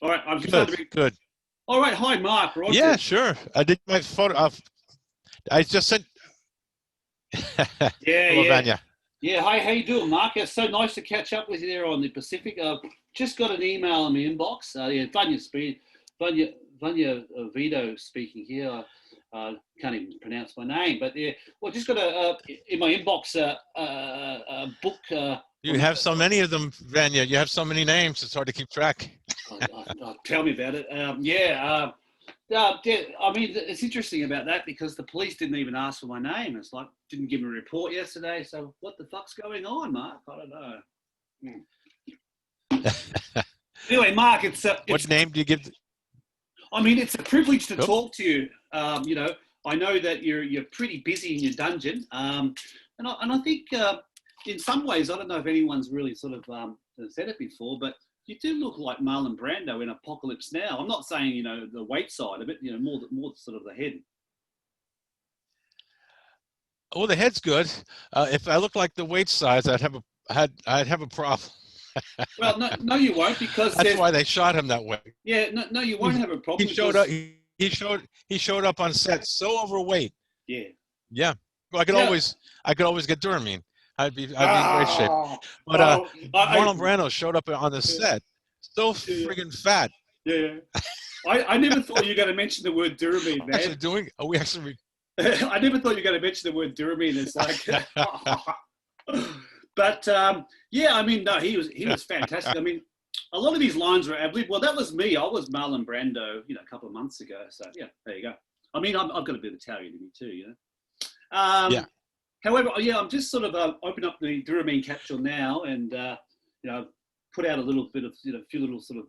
All right, I'm Good, good. All right, hi, Mark. Roger. Yeah, sure. I did my photo of. I just sent. Yeah, Hello, yeah. Vanya. Yeah, hi, how you doing, Mark? It's so nice to catch up with you there on the Pacific. Just got an email in my inbox. Yeah, Vanya Vetto speaking here. Can't even pronounce my name, but yeah, well, just got in my inbox a book. You have so many of them, Vanya. You have so many names. It's hard to keep track. Tell me about it. I mean, it's interesting about that because the police didn't even ask for my name. It's like, didn't give me a report yesterday. So what the fuck's going on, Mark? I don't know. Anyway, Mark, What name do you give? I mean, it's a privilege to talk to you. You know, I know that you're pretty busy in your dungeon. And I think in some ways, I don't know if anyone's really sort of said it before, but you do look like Marlon Brando in Apocalypse Now. I'm not saying, you know, the weight side of it, you know, more sort of the head. Oh, the head's good. If I look like the weight size, I'd have a problem. Well, no, you won't, because that's why they shot him that way. Yeah, no, you won't have a problem. He showed up. He showed up on set so overweight. Yeah. Yeah. Well, I could always get Duramine. I'd be in great shape. But Marlon Brando showed up on the set, so friggin' fat. Yeah. I never thought you were going to mention the word Duramine, man. I never thought you were going to mention the word Duramine. It's like, but yeah, I mean, no, he was fantastic. I mean, a lot of his lines were ad-lib. Well, that was me. I was Marlon Brando, you know, a couple of months ago. So yeah, there you go. I mean, I've got a bit of Italian in me too, you know. Yeah. However, yeah, I'm just sort of open up the Duramine capsule now, and you know, put out a little bit of, you know, a few little sort of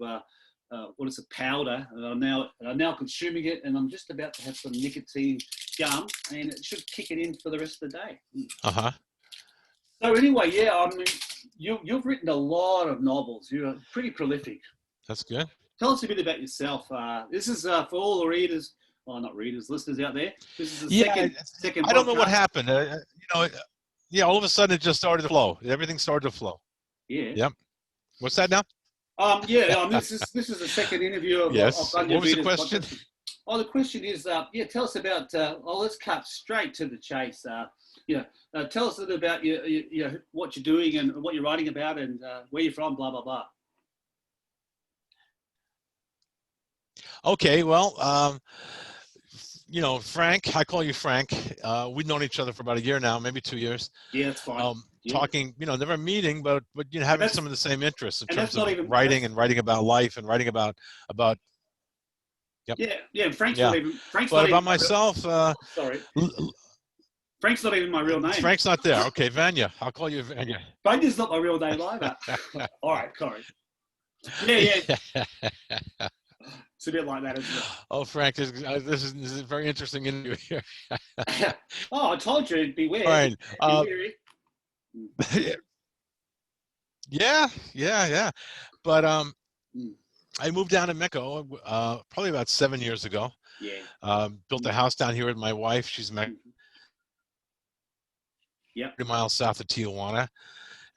what is it, powder. I'm now consuming it, and I'm just about to have some nicotine gum, and it should kick it in for the rest of the day. So anyway, yeah, I mean, you've written a lot of novels. You're pretty prolific. That's good. Tell us a bit about yourself. This is for all the readers. Well, not readers, listeners out there. This is the second. I don't know what happened. You know, yeah, all of a sudden it just started to flow. Everything started to flow. Yeah. Yep. What's that now? This is the second interview of. Yes. What was the question? Podcast. Oh, the question is, tell us about. Let's cut straight to the chase. Tell us a little about your what you're doing and what you're writing about and where you're from. Blah blah blah. Okay. Well. You know, Frank, I call you Frank. We've known each other for about a year now, maybe 2 years. Yeah, that's fine. Talking, you know, never meeting, but you know, having some of the same interests in terms of writing and writing about life and writing about. Yep. Yeah. Frank's not about myself. Sorry. Frank's not even my real name. Frank's not there. Okay, Vanya. I'll call you Vanya. Vanya's not my real name either. All right, sorry. Yeah. It's a bit like that, isn't it? Oh, Frank, this is a very interesting interview here. Oh, I told you, beware. All right. Yeah. But I moved down to Mexico probably about 7 years ago. Yeah. Built a house down here with my wife. She's Mexican. Yeah. 30 miles south of Tijuana.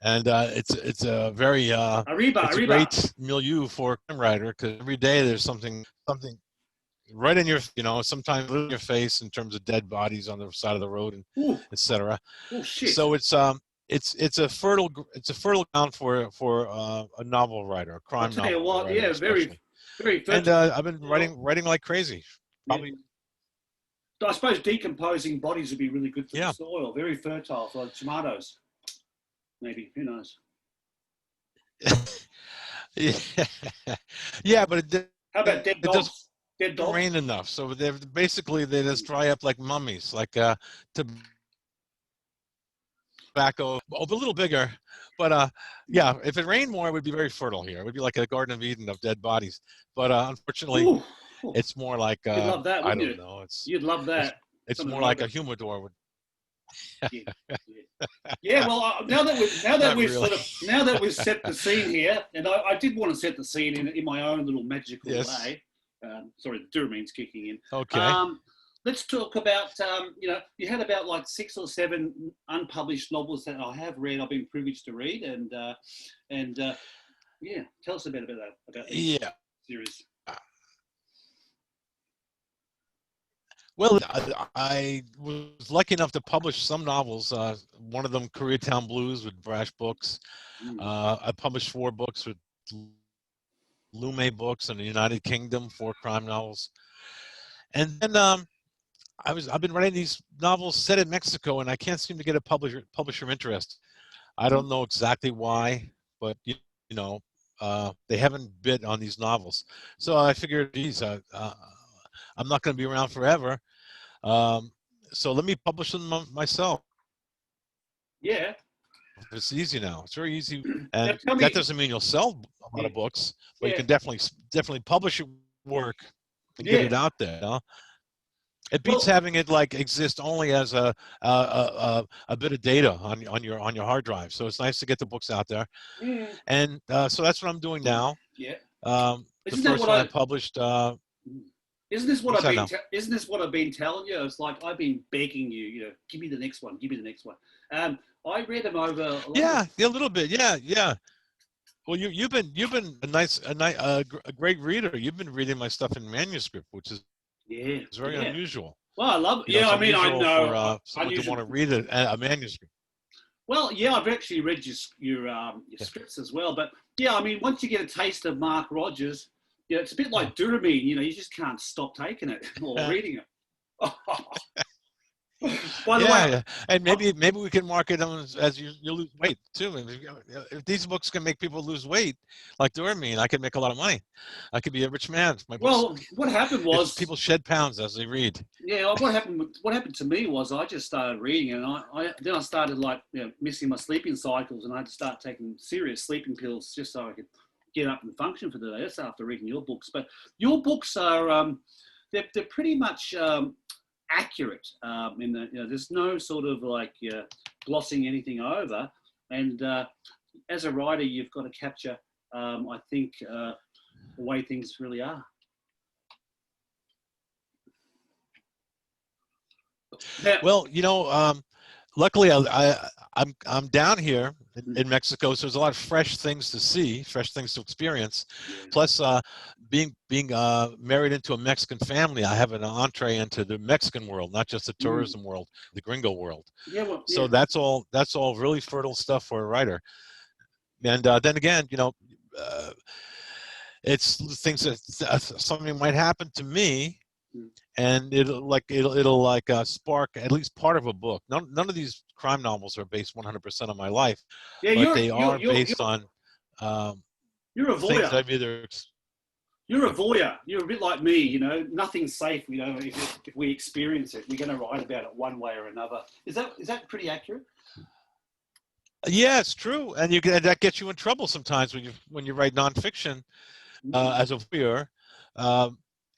And it's a very Arriba. great milieu for a crime writer, because every day there's something right in your, you know, sometimes in your face in terms of dead bodies on the side of the road and etc. Oh shit! So it's a fertile ground for a novel writer, a crime novel. I'll tell you what, very fertile. And I've been writing like crazy. Probably. Yeah. I suppose decomposing bodies would be really good for the soil. Very fertile, for like tomatoes. Maybe, who knows? Yeah, but how about dead dogs? Dead dogs? Rain enough, so they just dry up like mummies, like tobacco, a little bigger. But yeah, if it rained more, it would be very fertile here. It would be like a Garden of Eden of dead bodies. But unfortunately, it's more like you'd love that, I don't you? know. You'd love that. It's more like a humidor would. Yeah. Well, now that we've set the scene here, and I did want to set the scene in my own little magical way. Sorry, the Duramine's kicking in. Okay. Let's talk about you had about like 6 or 7 unpublished novels that I have read. I've been privileged to read, and tell us a bit about that. Yeah. series? Well, I was lucky enough to publish some novels. One of them, Koreatown Blues, with Brash Books. Mm. I published 4 books with Lume Books in the United Kingdom, 4 crime novels. And then I've been writing these novels set in Mexico, and I can't seem to get a publisher interest. I don't know exactly why, but you know, they haven't bid on these novels. So I figured, geez, I'm not going to be around forever. So let me publish them myself. Yeah. It's easy now. It's very easy, Now and tell that me. doesn't mean you'll sell a lot Yeah. of books, but you Yeah. can definitely publish your work and get Yeah. it out there. You know? It beats Well. having it like exist only as a bit of data on your hard drive. So it's nice to get the books out there, Mm, and so that's what I'm doing now. yeah. The Isn't that first what one I I? published. Isn't this what What's I've that been? now? Isn't this what I've been telling you? It's like I've been begging you. You know, give me the next one. Give me the next one. I read them over along the. Yeah, a little bit. Yeah, yeah. Well, you've been a great reader. You've been reading my stuff in manuscript, which is Yeah. very Yeah. unusual. Well, I love. You know, Yeah. it's I mean, I unusual know. for someone to Unusual. want to read a manuscript. Well, yeah, I've actually read your Yeah. scripts as well. But yeah, I mean, once you get a taste of Mark Rogers, you know, it's a bit Yeah. like Duramine. You know, you just can't stop taking it or reading it. By the Yeah, way, yeah, and maybe we can market them as you lose weight too. If these books can make people lose weight, like Dormine, I could make a lot of money. I could be a rich man. My books, well, what happened if was, people shed pounds as they read. yeah, what happened? What happened to me was I just started reading, and then I started like missing my sleeping cycles, and I had to start taking serious sleeping pills just so I could get up and function for the day. That's after reading your books, but your books are they're pretty much accurate in the there's no sort of like glossing anything over, and as a writer you've got to capture I think the way things really are. Now, Well, luckily I'm down here in Mexico, so there's a lot of fresh things to see, fresh things to experience. yeah. Plus, being married into a Mexican family, I have an entree into the Mexican world, not just the tourism world, the gringo world. Yeah, well, So yeah. that's all really fertile stuff for a writer. And then again, it's things that something might happen to me, and it'll like spark at least part of a book. None of these crime novels are based 100% on my life, Yeah, but they are based on you're a things voyeur. that I've either. You're a voyeur. You're a bit like me, you know. Nothing's safe, you know. If we experience it, we're going to write about it one way or another. Is that pretty accurate? Yeah, it's true, and that gets you in trouble sometimes when you write nonfiction as a voyeur.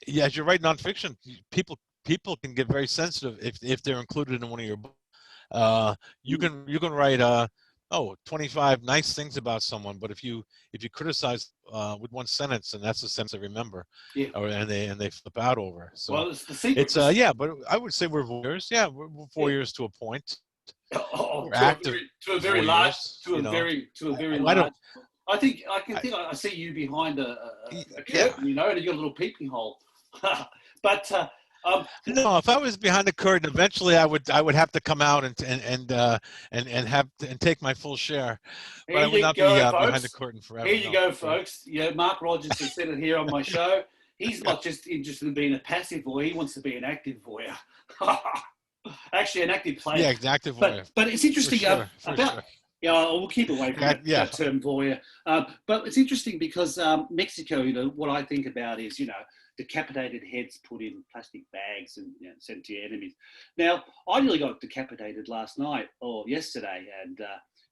Yeah, as you write nonfiction, people can get very sensitive if they're included in one of your books. You can write 25 nice things about someone, but if you criticize with one sentence, and that's the sentence they remember, Yeah. and they flip out over. So Well, it's the secret. it's yeah, but I would say we're voyeurs. Yeah, we're voyeurs to a point. Oh, We're active to a very large, voyeurs, to a very I large. don't. I think I see you behind a Yeah. curtain, you know, and you got a little peeping hole. But No, if I was behind the curtain, eventually I would have to come out and take my full share, but here I would you not go, be folks. behind the curtain forever. Here you No. go, folks. You know, Mark Rogers has said it here on my show. He's not just interested in being a passive voyeur; he wants to be an active voyeur. Actually, an active player. Yeah, an active voyeur. But it's interesting For about. sure. Yeah, we'll keep away from that term voyeur. But it's interesting because Mexico, you know, what I think about is, you know, decapitated heads put in plastic bags and sent to your enemies. Now, I nearly got decapitated last night or yesterday, and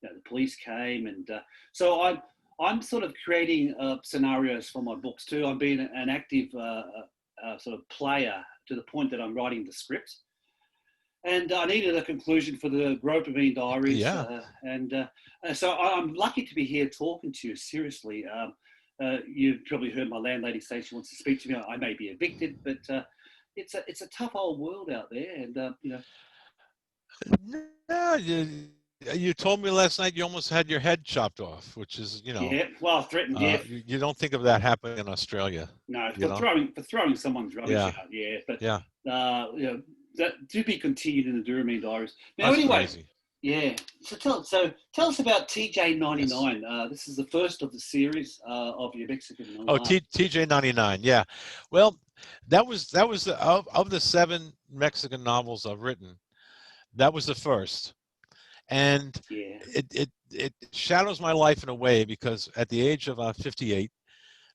the police came, and so I'm sort of creating scenarios for my books too. I'm being an active sort of player to the point that I'm writing the script. And I needed a conclusion for the Gropamine Diaries. Yeah. So I'm lucky to be here talking to you, seriously. You've probably heard my landlady say she wants to speak to me. I may be evicted, but it's a tough old world out there. And, No, You told me last night you almost had your head chopped off, which is, Yeah, well, threatened death. you don't think of that happening in Australia, No, you know? for throwing someone's rubbish Yeah, out. Yeah, but yeah. that to be continued in the Duramine Diaries. Now, That's anyway, crazy. yeah. So tell us about TJ Yes. 99. This is the first of the series of your Mexican Oh, Noir. TJ 99. Yeah. Well, that was of the 7 Mexican novels I've written. That was the first, and Yeah. it shadows my life in a way because at the age of 58,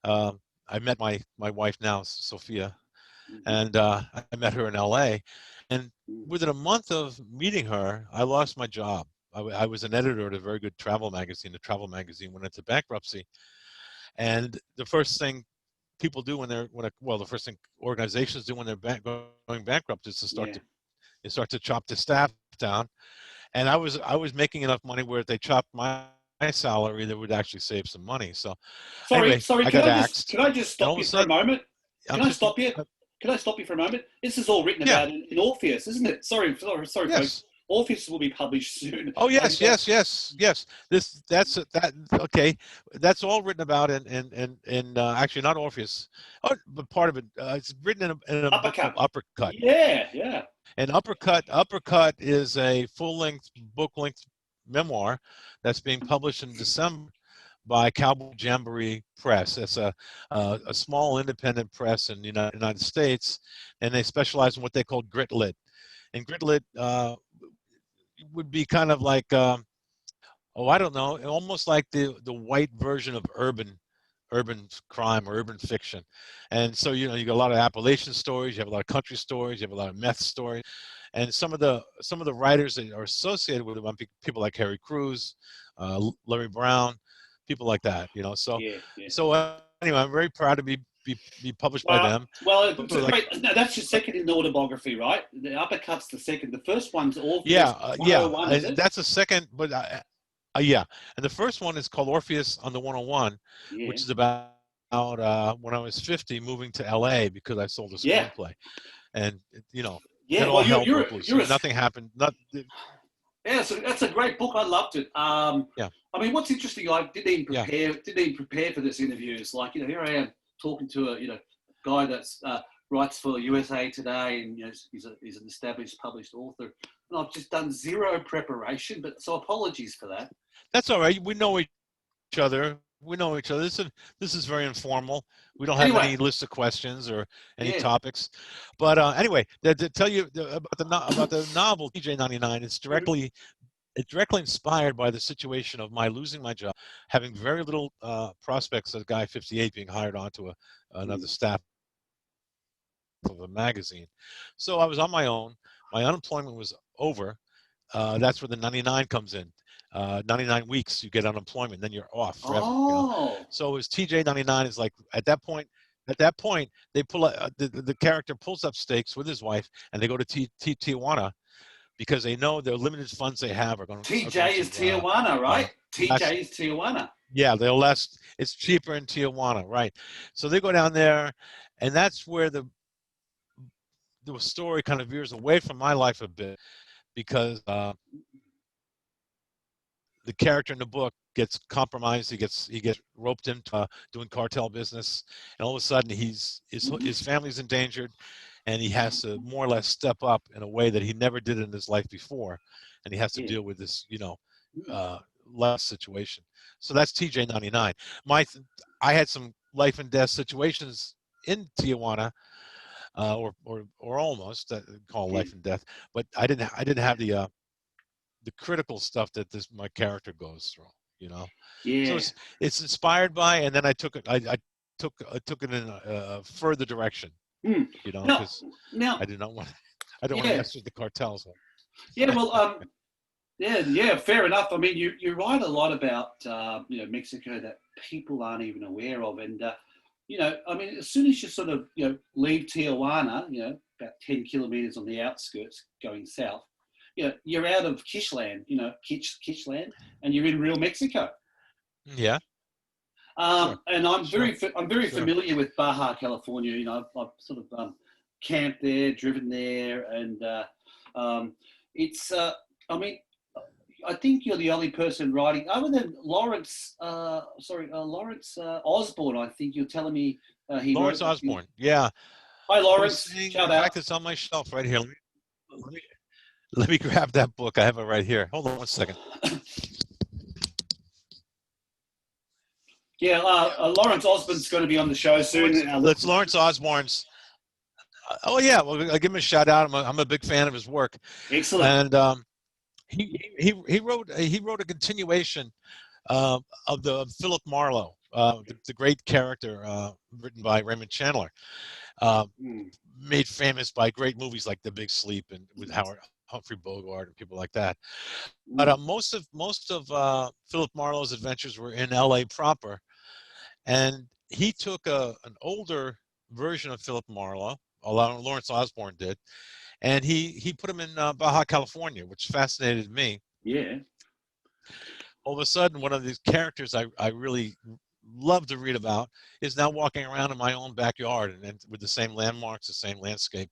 I met my wife now, Sophia, Mm-hmm. and I met her in L.A. And Mm. within a month of meeting her, I lost my job. I was an editor at a very good travel magazine. The travel magazine went into bankruptcy, and the first thing people do the first thing organizations do when they're going bankrupt is to Yeah. start to chop the staff down. And I was making enough money where if they chopped my salary, they would actually save some money. So Sorry, anyway, sorry. I got axed, Can I just and all stop of a you for a sudden, moment? I'm Can I just stop you? Can I stop you for a moment? This is all written yeah, about in Orpheus, isn't it? Sorry, folks. yes. Orpheus will be published soon. Oh And yes, yes, yes, yes. That okay. That's all written about in actually not Orpheus, but part of it. It's written in a book called Uppercut. Uppercut. Yeah, yeah. And Uppercut is a full-length book-length memoir that's being published in December by Cowboy Jamboree Press. It's a small independent press in the United States, and they specialize in what they call grit lit. And grit lit would be kind of like I don't know, almost like the white version of urban crime or urban fiction. And so you got a lot of Appalachian stories, you have a lot of country stories, you have a lot of meth stories, and some of the writers that are associated with them, people like Harry Cruz, Larry Brown, people like that. So Yeah, yeah. anyway, I'm very proud to be published by Well, them. Like, wait, no, that's your second in the autobiography, right? The Uppercut's the second. The first one's Orpheus yeah, 101, is it? that's a second, but yeah, and the first one is called Orpheus on the 101, Yeah, which is about when I was 50, moving to LA because I sold a yeah, screenplay, and then yeah. all Well, hell broke loose. you're a Nothing happened. Not yeah. So that's a great book. I loved it. yeah, I mean, what's interesting, I yeah, didn't even prepare for this interview. It's like here I am talking to a guy that's writes for USA Today, and he's an established published author, and I've just done zero preparation. But so apologies for that. that's all right. We know each other. We know each other. This is very informal. We don't have Anyway, any list of questions or any yeah. topics. But anyway, to tell you about the novel TJ99, it's directly inspired by the situation of my losing my job, having very little prospects as a guy 58 being hired onto another Mm, staff of a magazine. So I was on my own. My unemployment was over. That's where the 99 comes in. 99 weeks you get unemployment, then you're off forever. Oh, So it was TJ 99 is like at that point. At that point, they pull the character pulls up stakes with his wife, and they go to Tijuana because they know the limited funds they have are going TJ is Tijuana, uh, right? last. TJ is Tijuana. Yeah, they'll last. It's cheaper in Tijuana, right? So they go down there, and that's where the story kind of veers away from my life a bit because the character in the book gets compromised. He gets roped into doing cartel business, and all of a sudden his family's endangered, and he has to more or less step up in a way that he never did in his life before, and he has to Yeah. deal with this Mm. uh, life situation. So that's TJ99. I had some life and death situations in Tijuana, or almost call Yeah. life and death, but I didn't have the critical stuff that my character goes through. So Yeah. it's inspired by, and then I took it. I took it in a further direction. Mm. Now, Because now, I do not want. I don't want to yeah, mess with the cartels. yeah. Well, yeah, yeah. Fair enough. I mean, you write a lot about Mexico that people aren't even aware of, and I mean, as soon as you sort of leave Tijuana, about 10 kilometers on the outskirts going south, you're out of Kishland, Kishland, and you're in real Mexico. Yeah, sure, And sure, I'm very sure. familiar with Baja California. I've sort of camped there, driven there, and it's. I mean, think you're the only person writing, other than Lawrence. Lawrence Osborne. I think you're telling me he Lawrence wrote. Osborne. Yeah. Hi, I was Lawrence. saying, Shout in out. fact, it's on my shelf right here. Let me, let me grab that book. I have it right here. Hold on one second. Yeah, Lawrence Osborne's going to be on the show soon. That's Lawrence Osborne's. Oh yeah, well, I give him a shout out. I'm a big fan of his work. Excellent. And he wrote a continuation of Philip Marlowe, the great character written by Raymond Chandler, made famous by great movies like The Big Sleep and with Humphrey Bogart and people like that. But most of Philip Marlowe's adventures were in L.A. proper, and he took an older version of Philip Marlowe, Lawrence Osborne did, and he put him in Baja California, which fascinated me. Yeah. All of a sudden, one of these characters I really love to read about is now walking around in my own backyard and with the same landmarks, the same landscape,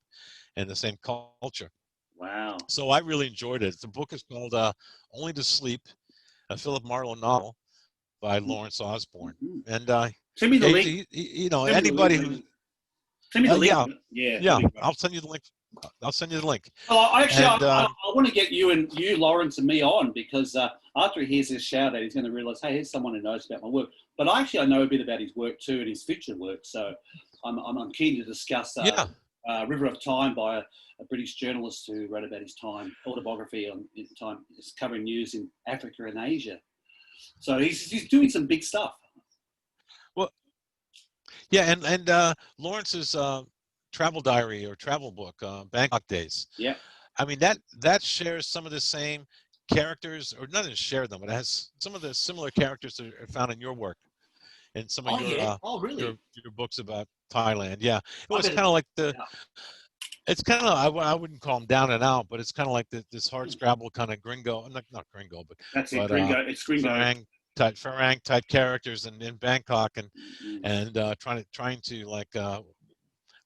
and the same culture. Wow. So I really enjoyed it. The book is called Only to Sleep, a Philip Marlowe novel by Lawrence Osborne. And send me the link. Anybody who send me the link. Yeah, I'll send you the link. I'll send you the link. Oh, actually, I want to get you, Lawrence, and me on, because after he hears this shout out, he's going to realize, hey, here's someone who knows about my work. But I know a bit about his work too and his future work. So I'm keen to discuss River of Time by a British journalist who wrote about his time, autobiography on his time, covering news in Africa and Asia. So he's doing some big stuff. Well, yeah, and Lawrence's travel diary or travel book, Bangkok Days. Yeah. I mean, that shares some of the same characters, or not to share them, but it has some of the similar characters that are found in your work and some of your books about Thailand. Yeah. It was kind of like it's kind of, I wouldn't call them down and out, but it's kind of like this hard scrabble kind of gringo, not gringo, but that's it, gringo. It's gringo. Farang type characters in Bangkok and trying to like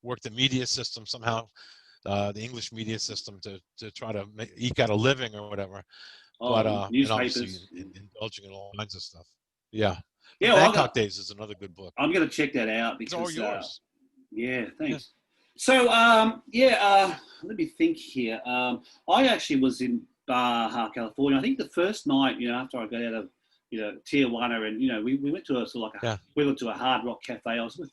work the media system somehow, the English media system to try to eke out a living or whatever. But newspapers, and indulging in all kinds of stuff. Yeah. Yeah. Bangkok Days is another good book. I'm going to check that out because it's all yours. Yeah, thanks. Yeah. So let me think here. I actually was in Baja California. I think the first night, after I got out of Tijuana, and we went to we went to a hard rock cafe. I was with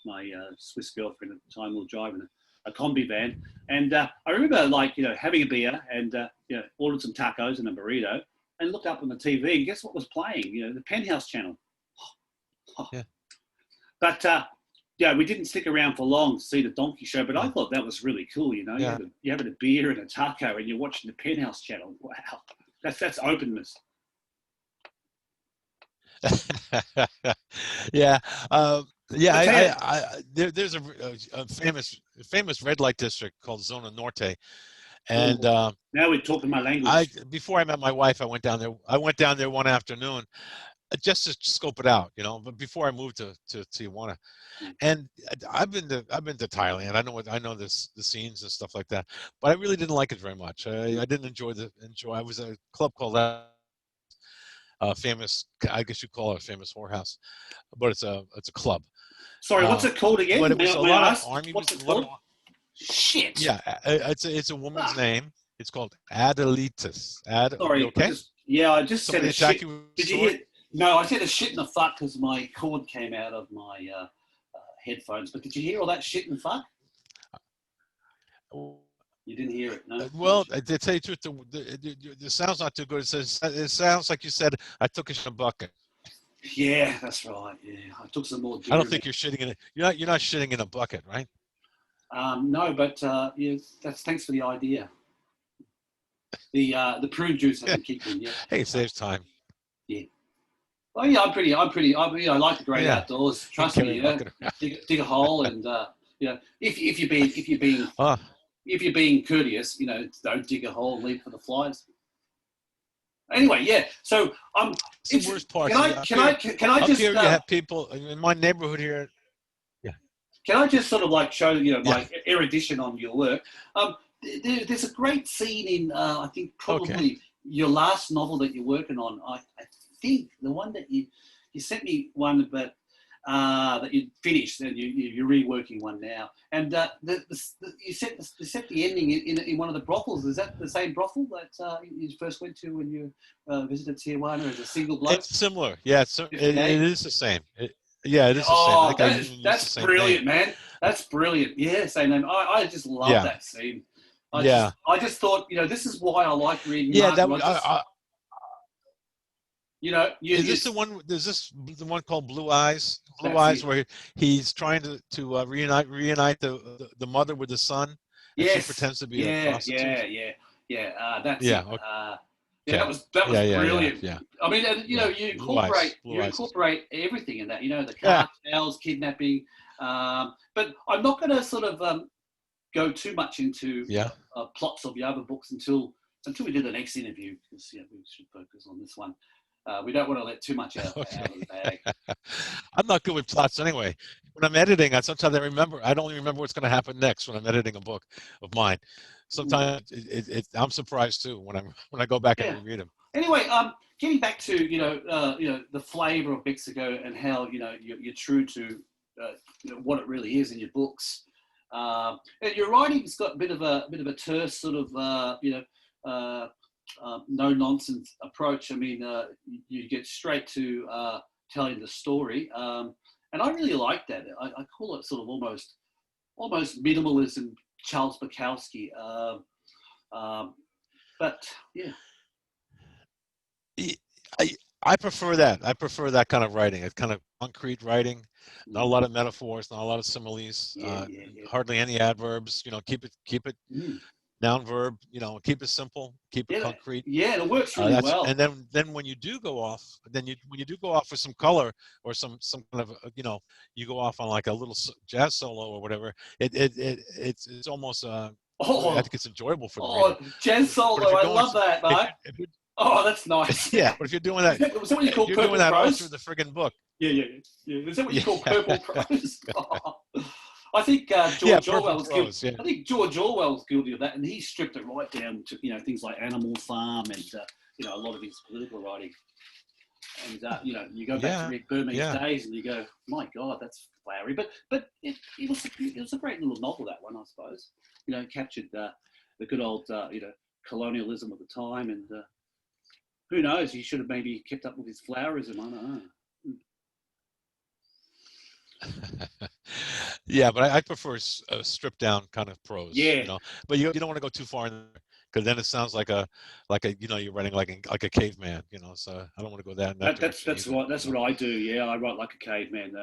my Swiss girlfriend at the time. We were driving a combi van, and I remember having a beer and ordered some tacos and a burrito, and looked up on the TV, and guess what was playing? The Penthouse channel. Yeah. But we didn't stick around for long to see the donkey show, but I thought that was really cool. You're having a beer and a taco, and you're watching the Penthouse channel. Wow, that's openness. Yeah. There's a famous red light district called Zona Norte, and now we're talking my language. Before I met my wife, I went down there one afternoon just to scope it out, But before I moved to Tijuana, and I've been to Thailand. I know the scenes and stuff like that, but I really didn't like it very much. I didn't enjoy. I was at a club called famous, I guess you call it a famous whorehouse, but it's a club. Sorry, what's it called again? But it was a lot of army. What's it called? Shit. Yeah, it's a woman's name. It's called Adelitas. Sorry. Okay. I just said a shit. Did you hear? No, I said a shit and a fuck because my cord came out of my headphones. But did you hear all that shit and fuck? You didn't hear it, no? Well, to tell you the truth, the sound's not too good. It sounds like you said, I took a shit in a bucket. Yeah, that's right. Yeah, I took some more. I don't think you're shitting in it. You're not shitting in a bucket, right? No, but thanks for the idea. The prune juice hasn't kicked in yet. Hey, it saves time. Yeah. Well, yeah, I like the great outdoors. Trust me, dig a hole, and if you're being courteous, don't dig a hole and leave for the flies. Anyway, yeah. So it's the worst part. Can I just? Here you have people in my neighborhood here. Yeah. Can I just sort of show my erudition on your work? There's a great scene in I think probably your last novel that you're working on, I think the one that you sent me one, but that you finished, and you're reworking one now. And you set the ending in one of the brothels. Is that the same brothel that you first went to when you visited Tijuana as a single bloke? It's similar. Yeah, it is the same. Yeah, it is the same. Oh, I think that's brilliant, man. That's brilliant. Yeah, same name. I just love that scene. I just thought, this is why I like reading Mark Rogers. Is this the one? Is this the one called Blue Eyes? Blue Eyes, where he's trying to reunite the mother with the son, and she pretends to be a prostitute. That's it. Okay. That was brilliant. Yeah. I mean, you incorporate everything in that. The cartels, kidnapping. But I'm not going to sort of go too much into plots of the other books until we do the next interview, because we should focus on this one. We don't want to let too much out of the bag. I'm not good with plots anyway. When I'm editing, sometimes I don't even remember what's going to happen next when I'm editing a book of mine. Sometimes I'm surprised too when I go back and reread them. Anyway, getting back to the flavor of Mexico and how you're true to what it really is in your books. Your writing's got a bit of a terse sort of no nonsense approach. I mean, you get straight to telling the story, and I really like that. I call it sort of almost minimalism, Charles Bukowski. But yeah, I prefer that. I prefer that kind of writing. It's kind of concrete writing, not a lot of metaphors, not a lot of similes, hardly any adverbs. Keep it. Noun verb, keep it simple, keep it concrete. Yeah, it works really well. And then when you do go off, when you do go off with some color or some kind of you go off on like a little jazz solo or whatever. It's almost I think it's enjoyable for the reader. Jazz solo, I love that, mate. That's nice. Yeah, but if you're doing that, is that what you call you're purple doing that all prose? through the friggin' book. Yeah. Is that what you call purple prose? I think George Orwell's guilty. I think George Orwell's guilty of that, and he stripped it right down to things like Animal Farm and a lot of his political writing. And you go back to read Burmese Days, and you go, my God, that's flowery. But it was a great little novel, that one, I suppose. It captured the good old colonialism of the time, and who knows? He should have maybe kept up with his flowerism. I don't know. Yeah, but I prefer a stripped down kind of prose. Yeah. But you don't want to go too far in there, because then it sounds like a you're writing like a caveman. So I don't want to go that. That's what I do. Yeah, I write like a caveman.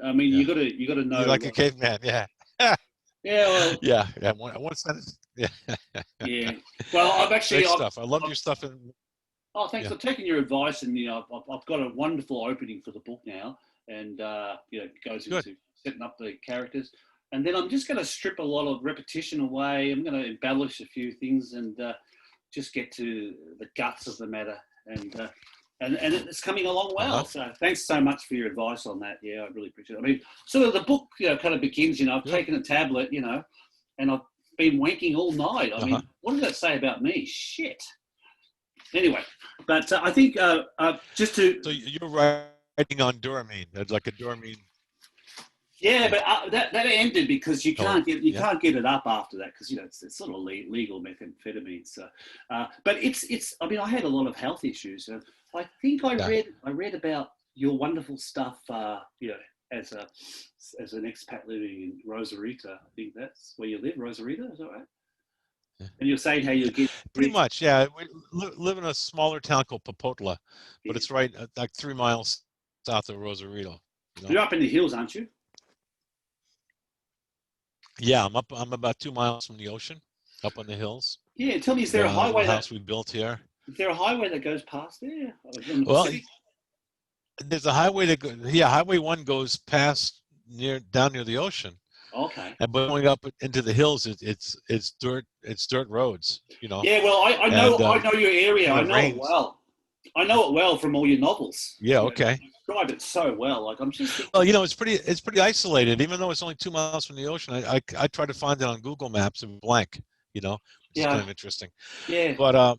I mean, you gotta know. You're like a caveman. Yeah. Yeah. Well, yeah. One sentence. Yeah. Yeah. Well, Great stuff. I love your stuff. Oh, thanks for taking your advice, and I've got a wonderful opening for the book now. And it goes into setting up the characters, and then I'm just going to strip a lot of repetition away. I'm going to embellish a few things and just get to the guts of the matter, and it's coming along well. So thanks so much for your advice on that. Yeah, I really appreciate it. I mean, so the book kind of begins. I've taken a tablet, and I've been wanking all night. I mean, what does that say about me? Shit. Anyway, but I think just to. So you're writing on Duramine. That's like a Duramine. Yeah, but that ended because you can't get it up after that, because it's sort of legal methamphetamine. So, but it's. I mean, I had a lot of health issues. I think I read about your wonderful stuff. As an expat living in Rosarito. I think that's where you live, Rosarito. Is that right? Yeah. And you're saying how you get pretty much. Yeah, we live in a smaller town called Popotla, but it's right like 3 miles south of Rosarito. You're up in the hills, aren't you? Yeah, I'm about 2 miles from the ocean, up on the hills. Yeah, tell me, is there a highway? The house we built here. Is there a highway that goes past there? Well, there's a highway that goes. Yeah, Highway 1 goes past down near the ocean. Okay. And going up into the hills, it's dirt roads. Yeah, well, I know your area. I know it well. I know it well from all your novels. Yeah. Okay. You describe it so well. Like I'm just. Well, it's pretty isolated. Even though it's only 2 miles from the ocean, I try to find it on Google Maps and blank. Which is kind of interesting. Yeah. But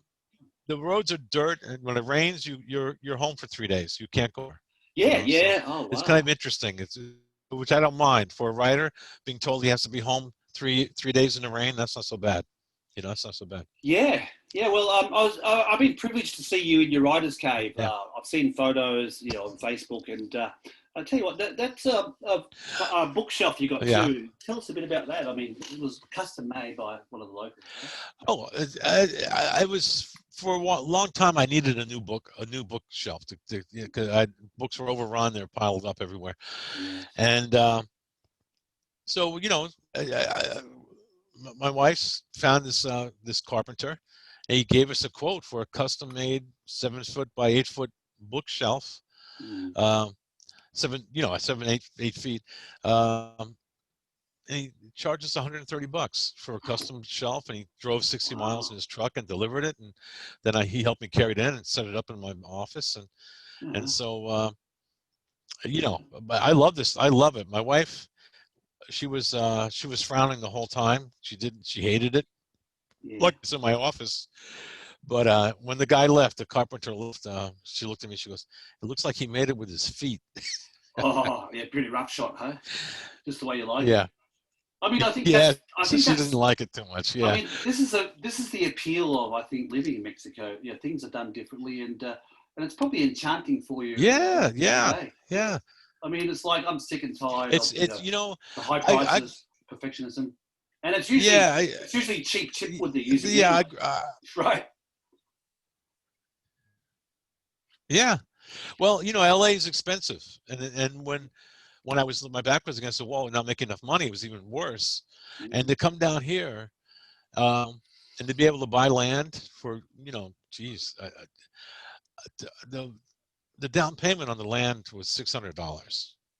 the roads are dirt, and when it rains, you're home for 3 days. You can't go. Yeah, So yeah. Oh, it's kind of wow. interesting. It's which I don't mind for a writer being told he has to be home three days in the rain. That's not so bad. That's not so bad. Yeah, yeah. Well, I've been privileged to see you in your writer's cave. Yeah. I've seen photos, on Facebook, and I tell you what, that's a bookshelf you got Yeah. too. Tell us a bit about that. I mean, it was custom made by one of the locals. Right? Oh, I was for a long time. I needed a new bookshelf because books were overrun. They're piled up everywhere, Yeah. and so my wife found this carpenter, and he gave us a quote for a custom-made 7 foot by 8 foot bookshelf, Mm. 7, 8 feet. And he charged us $130 for a custom shelf, and he drove 60 miles Wow. in his truck and delivered it, and then he helped me carry it in and set it up in my office, and Yeah. so I love this. I love it. My wife, she was frowning the whole time. She hated it. Yeah. Look, it's in my office. But when the guy left, the carpenter left, she looked at me. She goes, "It looks like he made it with his feet." Oh, yeah. Pretty rough shot, huh? Just the way you like it. Yeah, I mean, I think yeah. that's. I So think she didn't that's. like it too much. I Yeah, mean, this is the appeal of, I think, living in Mexico. Things are done differently, and it's probably enchanting for you, yeah, every yeah, day. Yeah. yeah. I mean, it's like I'm sick and tired of It's the high I prices, perfectionism, and yeah, it's usually cheap chipwood they're using yeah, anyway, right? yeah. Well, LA is expensive, and when I was my back was against the wall and not making enough money, it was even worse. And Mm. to come down here, and to be able to buy land for geez, the the down payment on the land was $600 on our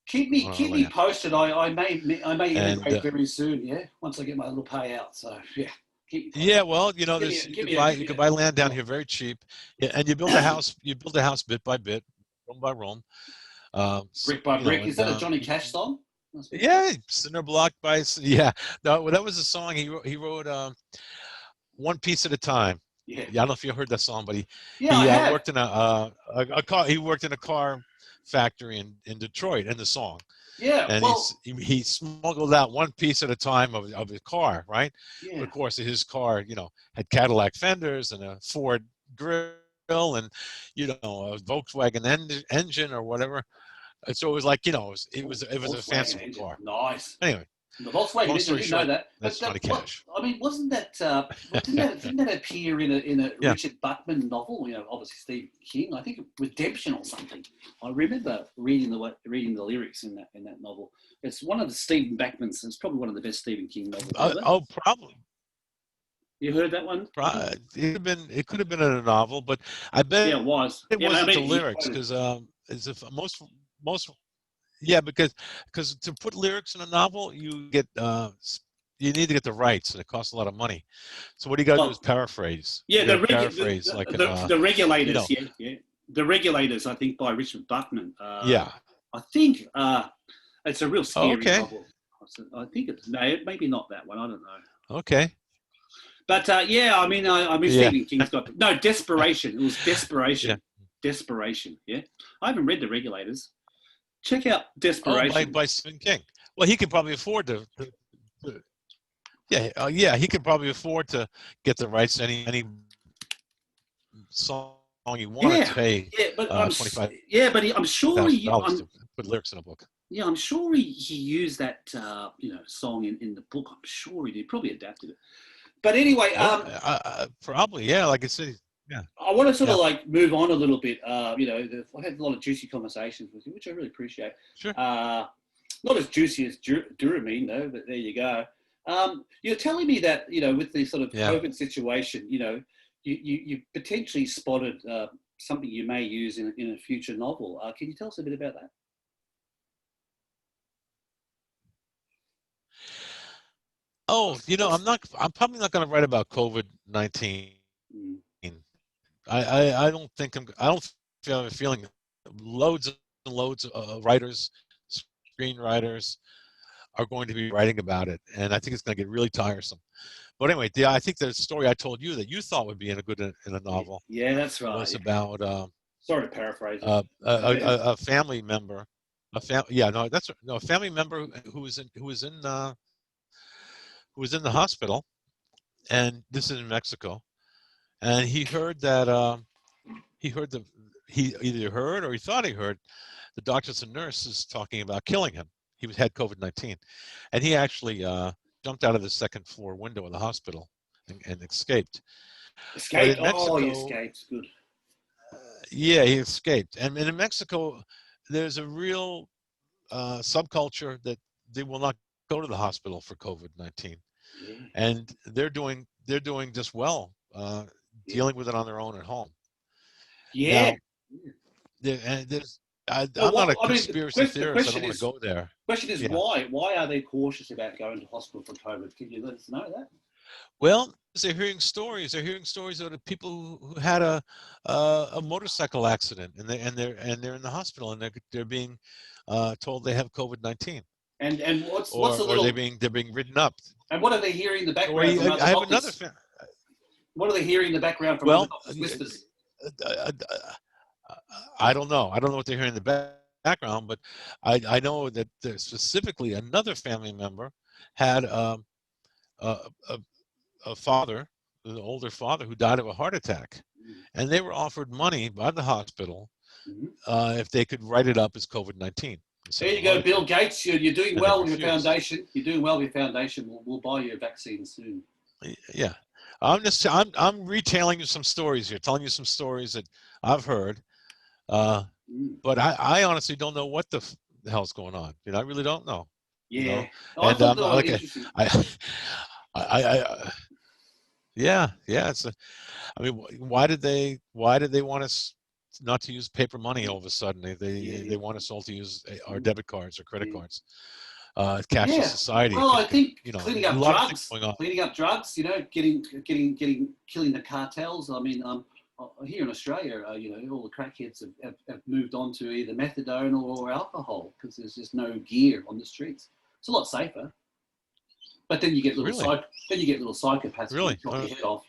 Keep me land, posted. I may and immigrate very soon. Yeah, once I get my little payout. So yeah, keep me yeah, posted. well, Give there's me give you me could buy land down oh. here very cheap, yeah, and you build a house bit by bit, room by room, Brick by brick. Is and that a Johnny Cash song? Must be. yeah, cinder block by yeah. No, well, that was a song he wrote. One piece at a time. Yeah, Yeah, I don't know if you heard that song, but yeah, I he have. worked in a car. He worked in a car factory in Detroit in the song, Yeah, and well, he smuggled out one piece at a time of his car, right? But yeah. of course, his car, had Cadillac fenders and a Ford grill and a Volkswagen engine or whatever. And so it was like it was a Volkswagen fanciful engine, car. nice. Anyway, The Volkswagen long engine, I story didn't know short, that. that's Johnny What Cash. I mean, wasn't that? Didn't that appear in a Yeah. Richard Buckman novel? Obviously Stephen King. I think Redemption or something. I remember reading the lyrics in that novel. It's one of the Stephen Bachman's. It's probably one of the best Stephen King novels ever. Oh, probably. You heard that one? It could have been in a novel, but I bet Yeah, it was. it Yeah, I wasn't the mean, he lyrics quoted. because as if most yeah because to put lyrics in a novel you need to get the rights and it costs a lot of money. So what you got to do is Oh, paraphrase. yeah, You got to paraphrase like an the you regulators. know Yeah, yeah, the regulators. I think by Richard Buckman. yeah. I think it's a real Oh, scary okay, novel. I think it's maybe not that one. I don't know. okay, But yeah, I mean, I mean, yeah, Stephen King's got no Desperation. It was yeah. Desperation. Desperation. Yeah, I haven't read The Regulators. Check out Oh, by Desperation. by Stephen King. Well, he could probably afford yeah, yeah, he could probably afford to get the rights to any song you wanted to Yeah, pay yeah, but $25,000 yeah, but I'm sure to put lyrics in a book. yeah, I'm sure he used that song in the book. I'm sure he did. Probably adapted it. But anyway, Oh, probably, yeah. Like I said, yeah, I want to sort of yeah, like move on a little bit. I've had a lot of juicy conversations with you, which I really appreciate. sure. Not as juicy as Duramine, though, but there you go. You're telling me that, with the sort of Yeah. COVID situation, you potentially spotted something you may use in a future novel. Can you tell us a bit about that? Oh, I'm probably not going to write about COVID-19. Mm. I don't think I don't feel a feeling loads and loads of writers, screenwriters are going to be writing about it, and I think it's going to get really tiresome. But anyway, I think the story I told you that you thought would be in a novel Yeah, that's right. was about Sorry to paraphrase it. a family member, a family member who was in the hospital, and this is in Mexico, and he heard that he either heard or he thought he heard the doctors and nurses talking about killing him. He had COVID-19, and he actually jumped out of the second floor window of the hospital and escaped. But Escaped. in Mexico, He escaped. Good. Yeah, he escaped. And in Mexico, there's a real subculture that they will not go to the hospital for COVID-19, and they're doing just well, dealing with it on their own at home. Yeah. Now, I'm not a conspiracy theorist. I don't want to go there. The question is why? Why are they cautious about going to hospital for COVID? Can you let us know that? Well, they're hearing stories. They're hearing stories of the people who had a motorcycle accident, and they're in the hospital, and they're being told they have COVID-19. And what's the little? Or they're being ridden up. And what are they hearing in the background from other doctors? What are they hearing in the background from other doctors' whispers? I don't know. I don't know what they're hearing in the background, but I know that specifically another family member had a father, an older father, who died of a heart attack, and they were offered money by the hospital if they could write it up as COVID-19. There you go, Bill Gates. You're doing well with your foundation. You're doing well with your foundation. We'll buy you a vaccine soon. Yeah, I'm retailing you some stories here, telling you some stories that I've heard, but I honestly don't know what the hell's going on. I really don't know. Yeah. And it's why did they want us not to use paper money all of a sudden? They want us all to use our debit cards or credit cards. Cashless society. Well, I think cleaning up drugs, killing the cartels. I mean, here in Australia, all the crackheads have moved on to either methadone or alcohol because there's just no gear on the streets. It's a lot safer. But then you get little psychopaths really chop your head off,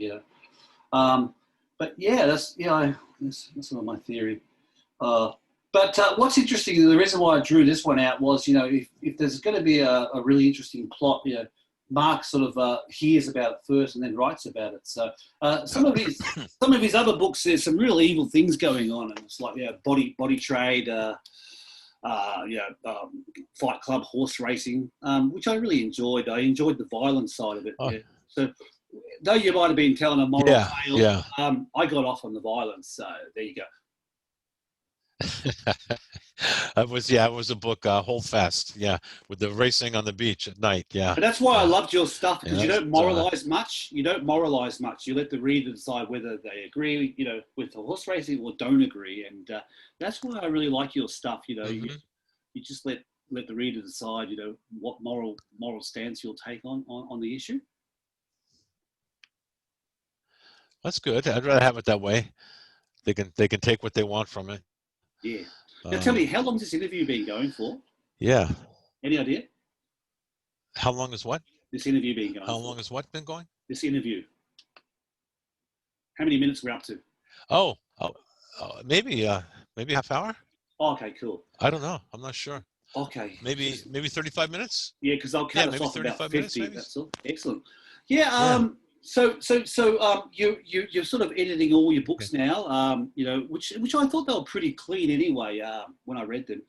But that's some of my theory. But what's interesting, the reason why I drew this one out was, if there's going to be a really interesting plot, Mark sort of hears about it first and then writes about it. So some of his other books, there's some real evil things going on, and it's like body trade, Fight Club, horse racing, which I really enjoyed. I enjoyed the violent side of it. Oh. Yeah. So though you might have been telling a moral tale, I got off on the violence. So there you go. It was a book, Hold Fast, with the racing on the beach at night, But that's why I loved your stuff, because you don't moralize much. You don't moralize much. You let the reader decide whether they agree, with the horse racing or don't agree, and that's why I really like your stuff. You just let the reader decide, what moral stance you'll take on the issue. That's good. I'd rather have it that way. They can take what they want from it. Yeah. Now tell me, how long has this interview been going for? Yeah. Any idea? How long is what? This interview been going? How long has what been going? This interview. How many minutes we're up to? Maybe half hour. Oh, okay, cool. I don't know. I'm not sure. Okay. Maybe 35 minutes. Yeah, because I'll cut us off about 50. Minutes, that's all. Excellent. Yeah. So you're sort of editing all your books now, which I thought they were pretty clean anyway when I read them.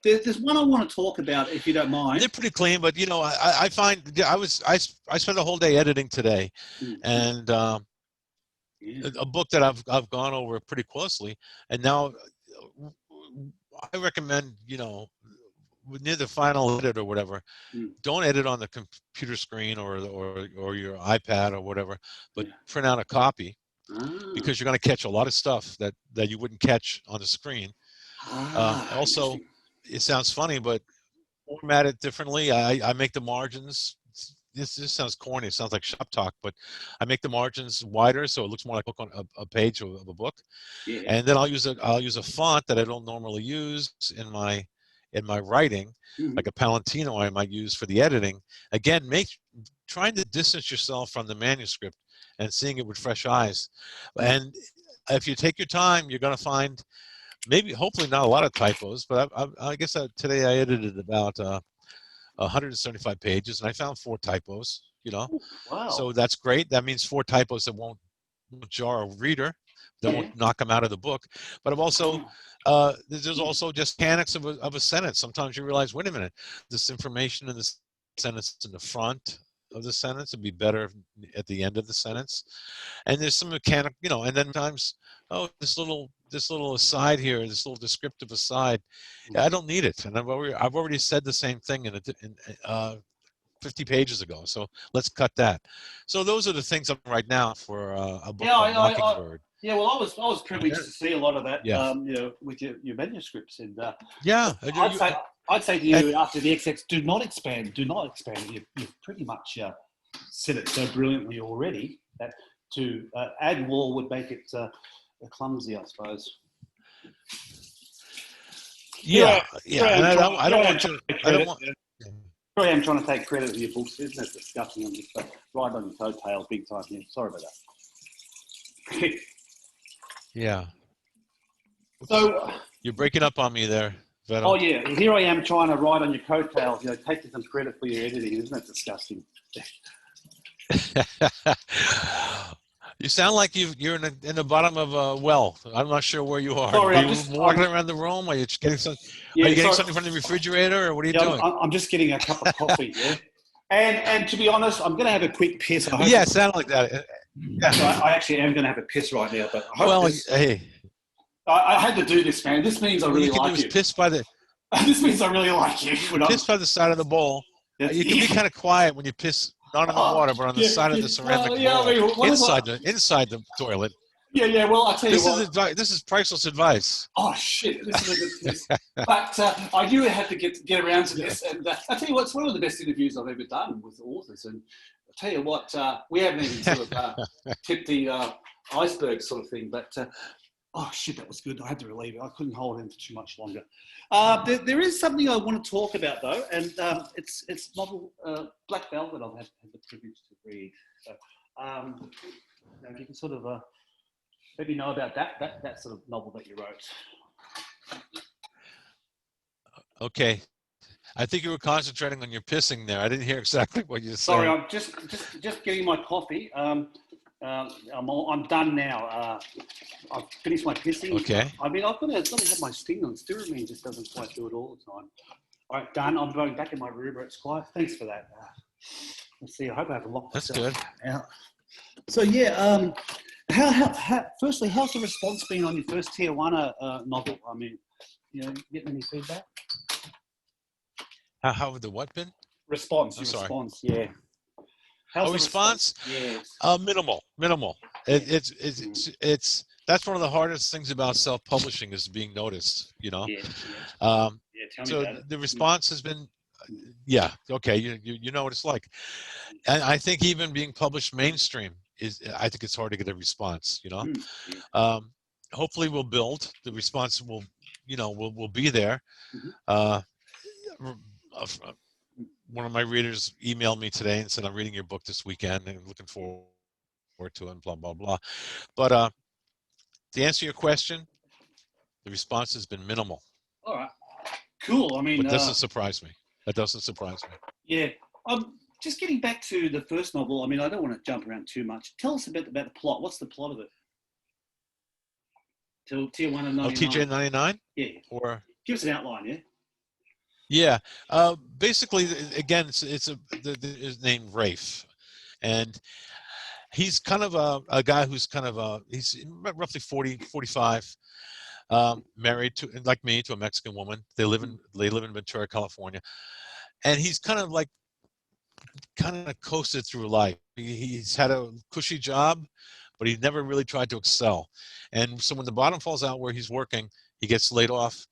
There's one I want to talk about, if you don't mind. They're pretty clean, but I find I spent a whole day editing today, and a book that I've gone over pretty closely, and now I recommend near the final edit or whatever, don't edit on the computer screen or your iPad or whatever, but print out a copy, because you're going to catch a lot of stuff that you wouldn't catch on the screen. Also, it sounds funny, but format it differently. I make the margins. This sounds corny. It sounds like shop talk, but I make the margins wider so it looks more like a page of a book. Yeah. And then I'll use a font that I don't normally use in my in my writing, like a Palantino I might use for the editing. Again, trying to distance yourself from the manuscript and seeing it with fresh eyes. And if you take your time, you're going to find hopefully not a lot of typos, but I guess today I edited about 175 pages, and I found 4 typos, Wow. So that's great. That means 4 typos that won't jar a reader, that won't knock them out of the book. But I've also, there's also just mechanics of a sentence. Sometimes you realize, wait a minute, this information in the sentence in the front of the sentence would be better at the end of the sentence. And there's some mechanic, and then times, this little aside here, this little descriptive aside, I don't need it. And I've already said the same thing in 50 pages ago, so let's cut that. So those are the things I'm right now for a book called Mockingbird. Well, I was privileged to see a lot of that, with your manuscripts, and I'd say to you after the XX, do not expand. You've pretty much said it so brilliantly already that to add more would make it clumsy, I suppose. And I don't want to. Sorry, I'm trying to take credit for your books. Isn't that disgusting? I'm just right on your coattail big time here. Sorry about that. Yeah. So you're breaking up on me there, Vetto. Oh yeah, here I am trying to ride on your coattails. Taking some credit for your editing. Isn't that disgusting? You sound like you're in the bottom of a well. I'm not sure where you are. Sorry, are you walking around the room? Are you getting some? Are you getting something from the refrigerator, or what are you doing? I'm just getting a cup of coffee. Yeah, and to be honest, I'm going to have a quick piss. It sounded like that. Yeah. I actually am going to have a piss right now, but I hope hey, I had to do this, man. This means I really like you. Piss by the. This means I really like you. Piss by the side of the bowl. You can be kind of quiet when you piss. Not in the water, but on the side of the ceramic bowl, inside the toilet. Yeah. Well, I tell you what. This is priceless advice. Oh shit! This is but I knew I had to get around to this, and I tell you what, it's one of the best interviews I've ever done with authors. And I tell you what, we haven't even sort of tipped the iceberg sort of thing, but. Oh shit, that was good. I had to relieve it. I couldn't hold him for too much longer. There is something I want to talk about though, and it's novel Black Velvet. I've had the privilege to read. So, if you can sort of let me know about that sort of novel that you wrote. Okay, I think you were concentrating on your pissing there. I didn't hear exactly what you said. Sorry, I'm just getting my coffee. I'm done now. I've finished my pissing. Okay. I mean, I've got to have my stimulant. Styramine just doesn't quite do it all the time. All right, done. I'm going back in my room where it's quiet. Thanks for that. Let's see. I hope I haven't locked myself out. So yeah. Firstly, how's the response been on your first Tijuana novel? I mean, getting any feedback? How the what been? Response. Yeah. How's the response? Yes. Minimal. It's that's one of the hardest things about self-publishing is being noticed. Tell me so about it. The response has been, okay. You know what it's like, and I think even being published mainstream I think it's hard to get a response. Hopefully we'll build. The response will be there. One of my readers emailed me today and said, I'm reading your book this weekend and looking forward to it and blah, blah, blah. But to answer your question, the response has been minimal. All right. Cool. I mean, but it doesn't surprise me. That doesn't surprise me. Yeah. Just getting back to the first novel, I mean, I don't want to jump around too much. Tell us about the plot. What's the plot of it? Tijuana 99. Oh, TJ 99? Yeah. Or give us an outline, yeah? Yeah, basically, again, his name Rafe, and he's kind of a guy who's kind of he's roughly 40, 45, married to, like me, to a Mexican woman. They live in Ventura, California, and he's kind of coasted through life. He's had a cushy job, but he never really tried to excel. And so when the bottom falls out where he's working, he gets laid off.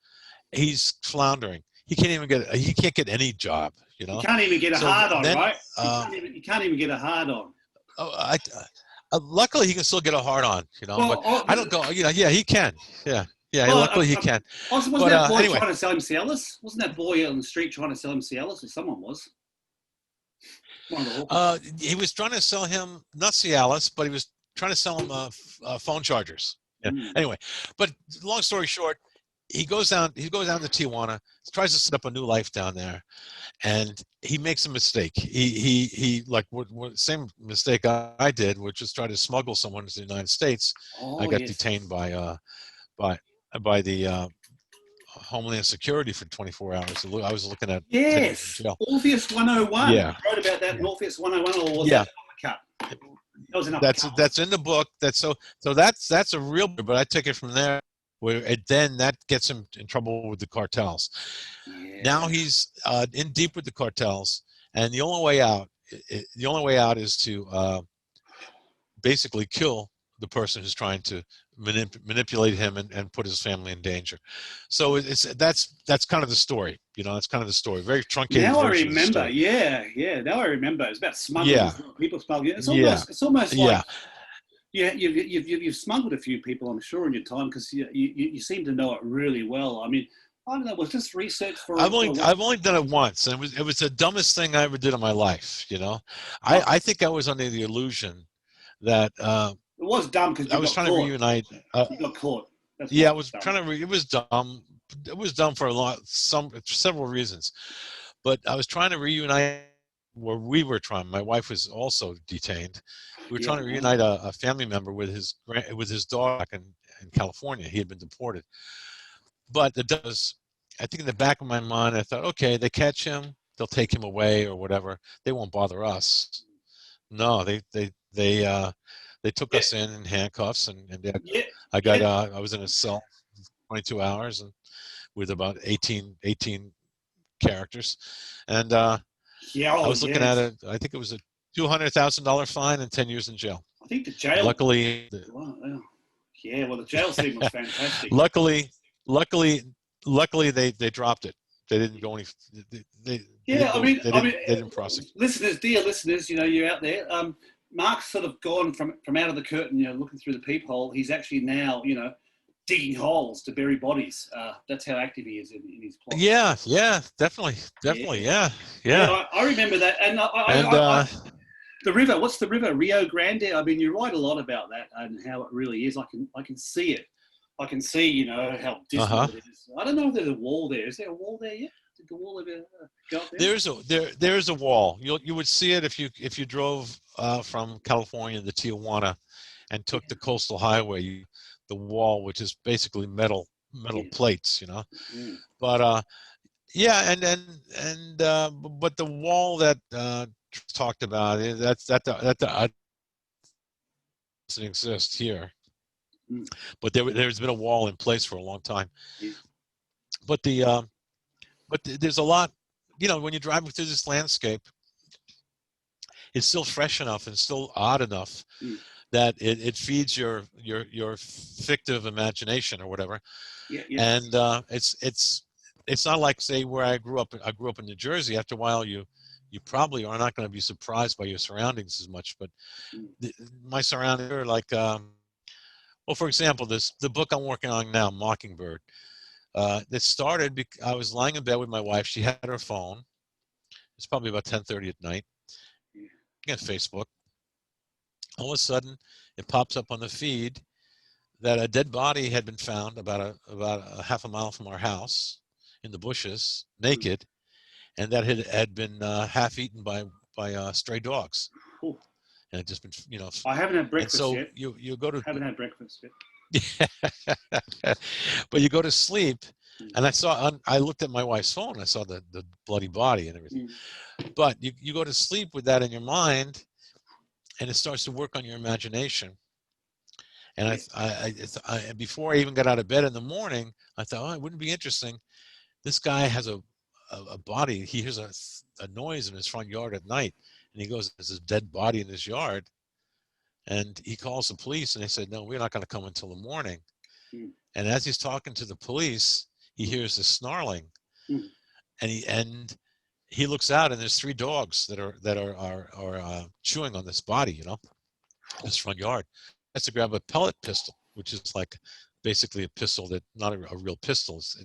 He's floundering. He can't get any job, You can't even get a hard on, right? You can't even get a hard on. Luckily he can still get a hard on, but I don't go. Yeah, he can. Yeah. Yeah, Well, luckily he can. wasn't But that boy anyway, trying to sell him Cialis? Wasn't that boy on the street trying to sell him Cialis? Or someone was. One of the hawkers. he was trying to sell him not Cialis, but he was trying to sell him phone chargers. Yeah. Mm. Anyway, but long story short, he goes down. He goes down to Tijuana, tries to set up a new life down there, and he makes a mistake. He like what same mistake I did, which is try to smuggle someone to the United States. I Oh, got yes. detained by by the Homeland Security for 24 hours. I was looking at 10 years in Yes. jail. Orpheus 101. Yeah, You wrote about that in yeah, Orpheus 101, or was yeah. that Uppercut? That was an Uppercut. That's in the book. So that's a real. But I took it from there, where then that gets him in trouble with the cartels. Now Yeah. he's in deep with the cartels, and the only way out, is to basically kill the person who's trying to manipulate him and put his family in danger. So that's kind of the story. That's kind of the story. Very truncated Now I version of the remember. story. Yeah, yeah. Now I remember. It's about smuggling. Yeah, It's not people smuggling. yeah, It's almost yeah. like you've smuggled a few people, I'm sure, in your time, because you seem to know it really well. I mean, I don't know. Was this research for? I've only done it once, and it was the dumbest thing I ever did in my life. I think I was under the illusion that It was dumb because I you was got trying to caught. reunite. You got caught. That's why Yeah, I it was was dumb. trying to. It was dumb. It was dumb for several reasons, but I was trying to reunite where we were trying. My wife was also detained. We were Yeah. trying to reunite a family member with his dog back in California. He had been deported, but I think in the back of my mind, I thought, okay, they catch him, they'll take him away or whatever. They won't bother us. No, they took Yeah. us in handcuffs, and Yeah. I Yeah. was in a cell 22 hours and with about 18 characters, and Yeah. I Oh, was looking at yes. it. I think it was a $200,000 fine and 10 years in jail. I think the jail. Luckily, Well, yeah. Well, the jail scene was fantastic. luckily, luckily, luckily they dropped it. They didn't go any. They Yeah. didn't go. They didn't prosecute. Listeners, dear listeners, you're out there. Mark's sort of gone from out of the curtain, looking through the peephole. He's actually now, digging holes to bury bodies. That's how active he is in his plot. Yeah, definitely, yeah. Yeah, I remember that, and the river. What's the river? Rio Grande. I mean, you write a lot about that and how it really is. I can see it. I can see, how dismal it is. I don't know if there's a wall there. Is there a wall there yet? Did the wall ever go up there? There's a wall. You would see it if you drove from California to Tijuana and took the coastal highway. The wall, which is basically metal plates, Mm. But yeah, but the wall that talked about that doesn't exist here. Mm. But there's been a wall in place for a long time. Yeah. But there's a lot, when you're driving through this landscape, it's still fresh enough and still odd enough that it feeds your fictive imagination or whatever. Yeah, yeah. And it's not like, say, where I grew up in New Jersey. After a while you probably are not going to be surprised by your surroundings as much, but my surroundings are like well, for example, the book I'm working on now, Mockingbird. It started I was lying in bed with my wife. She had her phone. It's probably about 10:30 at night. At Facebook. All of a sudden, it pops up on the feed that a dead body had been found about a half a mile from our house in the bushes, naked, and that had been half eaten by stray dogs. Ooh. And it just been, I haven't had breakfast so yet. you go to. Haven't had breakfast yet. But you go to sleep, and I looked at my wife's phone. I saw the bloody body and everything. But you go to sleep with that in your mind, and it starts to work on your imagination. And I before I even got out of bed in the morning, I thought, oh, it wouldn't be interesting. This guy has a body. He hears a noise in his front yard at night, and he goes, "There's a dead body in his yard." And he calls the police, and they said, "No, we're not going to come until the morning." And as he's talking to the police, he hears the snarling, and he looks out, and there's 3 dogs that are chewing on this body, in his front yard. He has to grab a pellet pistol, which is like basically a pistol that not a real pistol. It's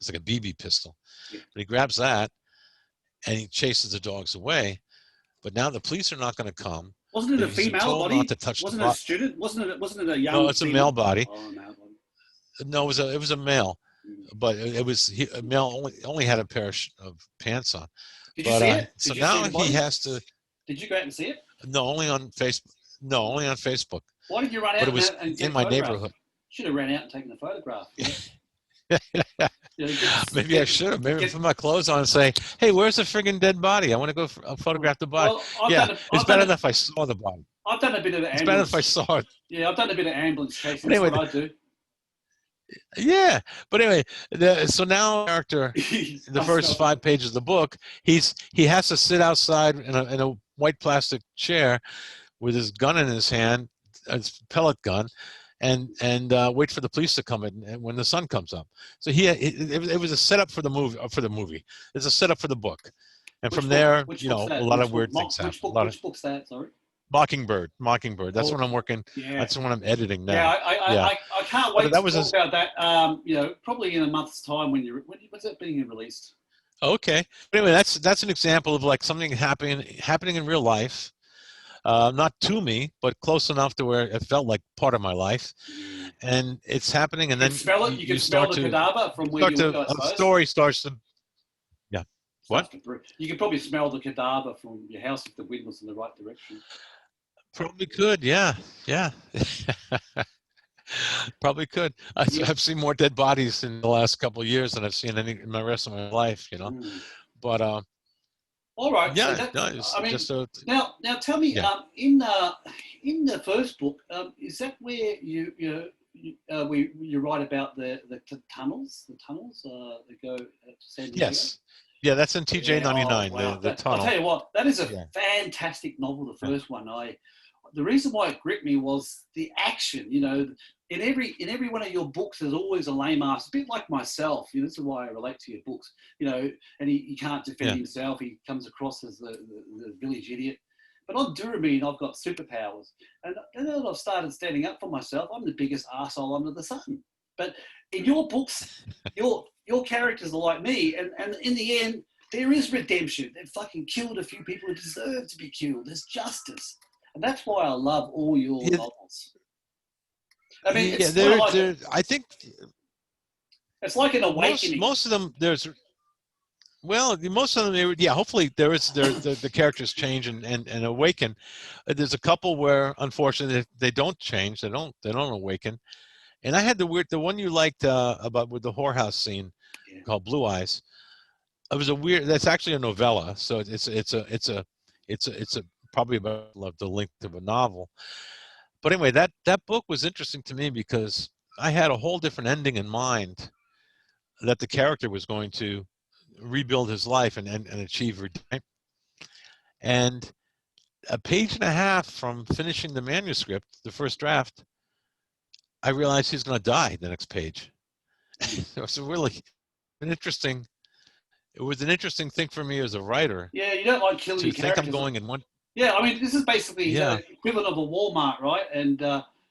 like a BB pistol. Yeah. But he grabs that and he chases the dogs away. But now the police are not going to come. Wasn't it a He's been female told not body? to touch the Wasn't it a body. student? Wasn't it a No, young it's a female? male body. Oh, male body. No, it was a male, but it was a male only had a pair of pants on. Did you But see it? so Did you see now the he body? has to. Did you go out and see it? No, only on Facebook. No, only on Facebook. Why did you run out But it was and in take my a photograph? neighborhood. Should have ran out and taken a photograph. Maybe I should have. Maybe put my clothes on and say, "Hey, where's the friggin' dead body? I want to go photograph the body." Well, it's bad enough I saw the body. I've done a bit of ambulance. It's bad enough I saw it. Yeah, I've done a bit of ambulance chasing. Anyway, That's what I do. Yeah, but anyway, so now character, the first 5 pages of the book, he has to sit outside in a white plastic chair with his gun in his hand, his pellet gun, and wait for the police to come in when the sun comes up. So it was a setup for the movie. It's a setup for the book, and from there, a lot of weird things happen. Which book's that? Sorry. Mockingbird. That's what I'm working. Yeah. That's what I'm editing now. Yeah, I can't wait to talk about that. Probably in a month's time when when's it being released? Okay. But anyway, that's an example of like something happening in real life. Not to me, but close enough to where it felt like part of my life, and it's happening. And then you can smell the cadaver from where you look. A story starts to. Yeah. What? You can probably smell the cadaver from your house if the wind was in the right direction. Probably could. Yeah. Probably could. I've seen more dead bodies in the last couple of years than I've seen in the rest of my life. But all right. Yeah. So now tell me. Yeah. In the first book, is that where you write about the tunnels? The tunnels that go to San Diego? Yes. Yeah, that's in TJ 99. Wow. The tunnel. I'll tell you what. That is a fantastic novel. The first one. The reason why it gripped me was the action. In every one of your books, there's always a lame ass, a bit like myself. This is why I relate to your books. And he can't defend himself. He comes across as the village idiot. But on Duramine, I've got superpowers, and then I've started standing up for myself. I'm the biggest arsehole under the sun. But in your books, your characters are like me, and in the end, there is redemption. They fucking killed a few people who deserve to be killed. There's justice. And that's why I love all your novels. I mean, I think it's like an awakening. Most of them, most of them, hopefully the characters change and awaken. There's a couple where, unfortunately, they don't change. They don't awaken. And I had the one you liked about with the whorehouse scene called Blue Eyes. It was that's actually a novella. So it's probably about the length of a novel. But anyway, that book was interesting to me because I had a whole different ending in mind, that the character was going to rebuild his life and achieve redemption. And a page and a half from finishing the manuscript, the first draft, I realized he's going to die the next page. It was an interesting thing for me as a writer. Yeah, you don't like killing your characters. I'm going in one. Yeah, I mean, this is basically the equivalent of a Walmart, right? And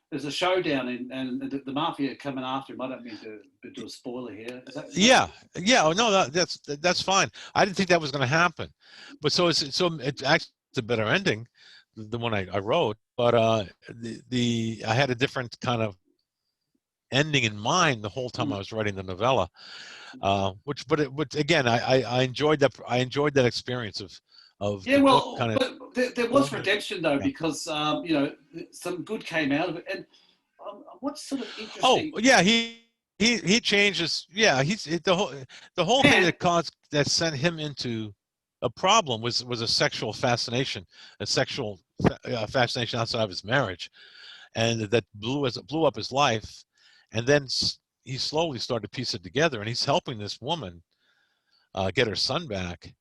there's a showdown, and the mafia coming after him. I don't mean to do a spoiler here. No, that's fine. I didn't think that was going to happen, but so it's actually a better ending, the one I wrote. But I had a different kind of ending in mind the whole time I was writing the novella, which again I enjoyed that. I enjoyed that experience of but there was redemption though, because some good came out of it. And what's sort of interesting? Oh yeah, he changes. Yeah, he's the whole thing that sent him into a problem was a sexual fascination, fascination outside of his marriage, and that blew up his life. And then he slowly started to piece it together, and he's helping this woman get her son back.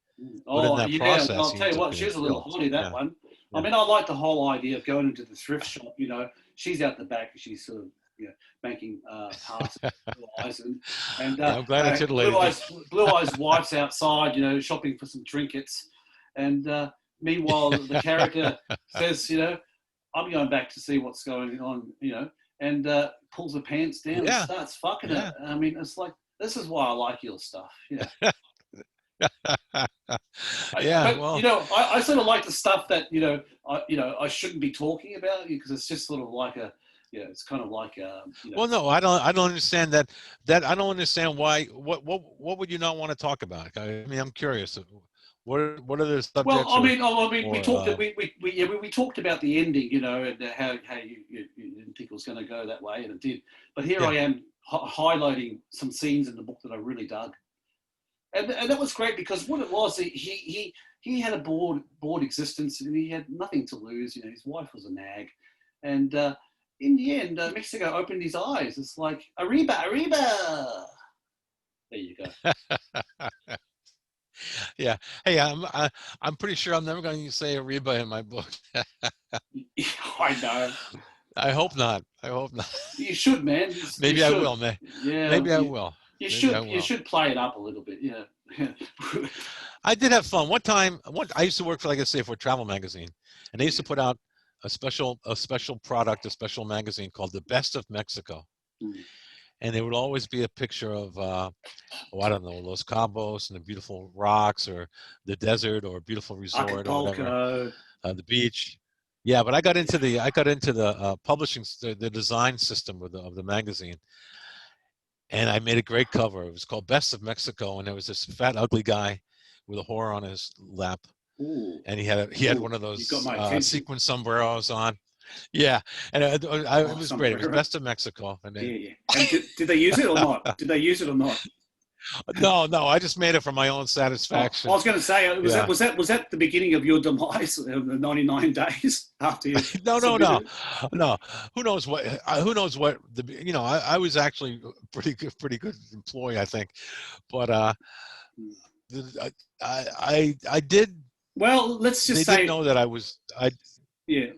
I'll tell you what, she was a little hottie, that one. Yeah. I mean, I like the whole idea of going into the thrift shop. She's out the back, and she's sort of making passes with Blue Eyes, and I'm glad I titillated. Blue Eyes' wife's outside, shopping for some trinkets, and meanwhile the character says, I'm going back to see what's going on, and pulls her pants down and starts fucking it. I mean, it's like, this is why I like your stuff. Yeah, But well, you know, I sort of like the stuff that I shouldn't be talking about, because it's just sort of like it's kind of like well, no, I don't understand that. I don't understand why. What would you not want to talk about? I mean, I'm curious. What are the subjects? Well, I mean, we talked we talked about the ending, and how you didn't think it was going to go that way, and it did. But here I am highlighting some scenes in the book that I really dug. And that was great, because what it was, he had a bored existence, and he had nothing to lose. His wife was a nag, and in the end, Mexico opened his eyes. It's like, arriba, arriba. There you go. Yeah. Hey, I'm pretty sure I'm never going to say arriba in my book. I know. I hope not. You should, man. Maybe I will, man. Yeah. Maybe I will. You should play it up a little bit. Yeah. I did have fun. One time, I used to work for, like I say, for a travel magazine, and they used to put out a special product, a special magazine called The Best of Mexico. And there would always be a picture of, I don't know, Los Cabos and the beautiful rocks, or the desert, or a beautiful resort, or whatever, the beach. Yeah, but I got into the publishing, the design system of the magazine, and I made a great cover. It was called Best of Mexico, and there was this fat, ugly guy with a whore on his lap. Ooh. And he had one of those sequin sombreros on. Yeah, and it was great. It was Best of Mexico. And then, And did they use it or not? No, I just made it for my own satisfaction. I was going to say, was that the beginning of your demise of the 99 days after you? No. Who knows what? I was actually a pretty good employee, I think, but I did. Well, let's just say they didn't know that I was. Yeah.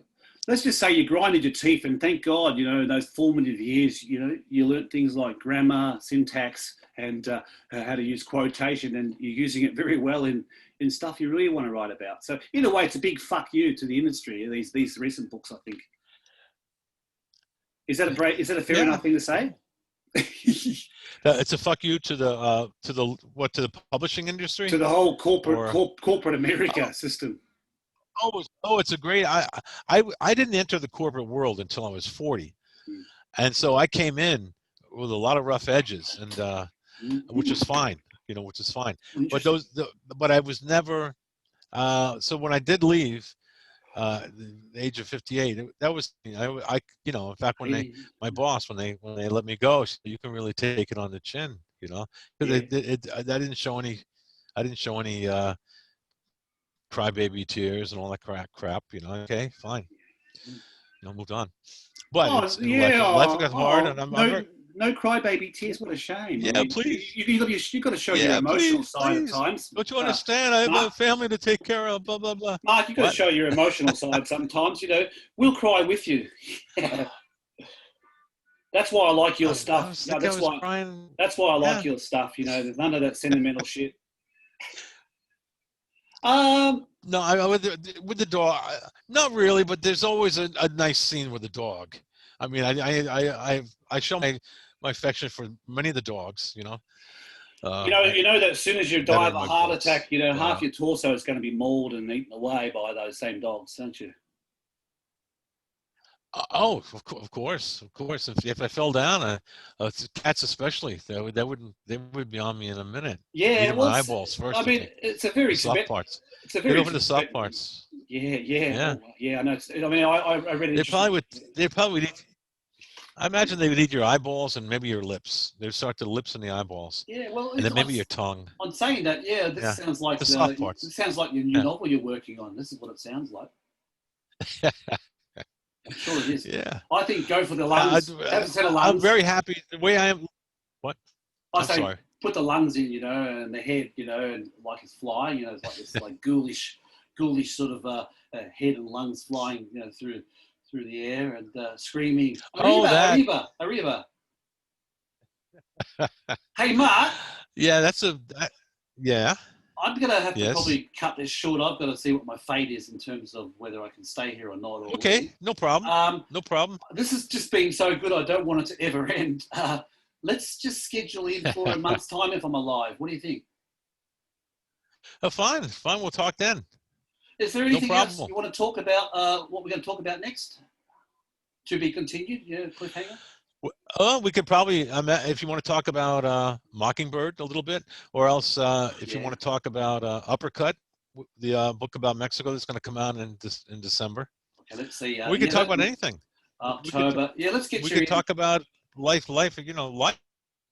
Let's just say you grinded your teeth, and thank God, those formative years, you learnt things like grammar, syntax, and how to use quotation, and you're using it very well in stuff you really want to write about. So in a way, it's a big fuck you to the industry, these recent books, I think. Is that a fair enough thing to say? It's a fuck you to the publishing industry? To the whole corporate America system. Oh, it's a great. I didn't enter the corporate world until I was 40, and so I came in with a lot of rough edges, and which is fine, which is fine. But I was never. So when I did leave, the age of 58, that was in fact, when my boss, when they let me go, she said, you can really take it on the chin, because I didn't show any crybaby tears and all that crap, okay, fine, moved on. But life got hard, and no crybaby tears. What a shame. Yeah, please. You got to show your emotional side at times. Don't you understand? I have a family to take care of. Blah blah blah. Mark, you got to show your emotional side sometimes. We'll cry with you. That's why I like your stuff. That's why I like your stuff. There's none of that sentimental shit. No, with the dog, not really, but there's always a nice scene with the dog. I mean, I show my affection for many of the dogs, that as soon as you die of a heart attack, half your torso is going to be mauled and eaten away by those same dogs, don't you? Of course. If I fell down, cats especially, they would be on me in a minute. Yeah, my eyeballs first. I mean, it's a very soft parts. It's a very get over the soft parts. Yeah. I know. I read it. They probably. I imagine they would eat your eyeballs and maybe your lips. They'd start the lips and the eyeballs. Yeah, well, and then maybe your tongue. On saying that, this sounds like the soft parts. It sounds like your new novel you're working on. This is what it sounds like. I'm sure it is. Yeah. I think go for the lungs. I'm very happy the way I am. What? I'm sorry. Put the lungs in, and the head, and like it's flying, it's like this like ghoulish sort of head and lungs flying, through the air and screaming, Arriba, Arriba. Hey, Mark. Yeah, yeah. I'm going to have to Yes. probably cut this short. I've got to see what my fate is in terms of whether I can stay here or not. Or Okay, leave. no problem. No problem. This has just been so good. I don't want it to ever end. Let's just schedule in for a month's time if I'm alive. What do you think? Fine. We'll talk then. Is there anything else you want to talk about? What we're going to talk about next? To be continued. Yeah, cliffhanger. We could probably, if you want to talk about Mockingbird a little bit, or else if you want to talk about Uppercut, the book about Mexico that's going to come out in December. Okay, let's see. We could talk about anything. October. Let's get you in. We could talk about life. Life.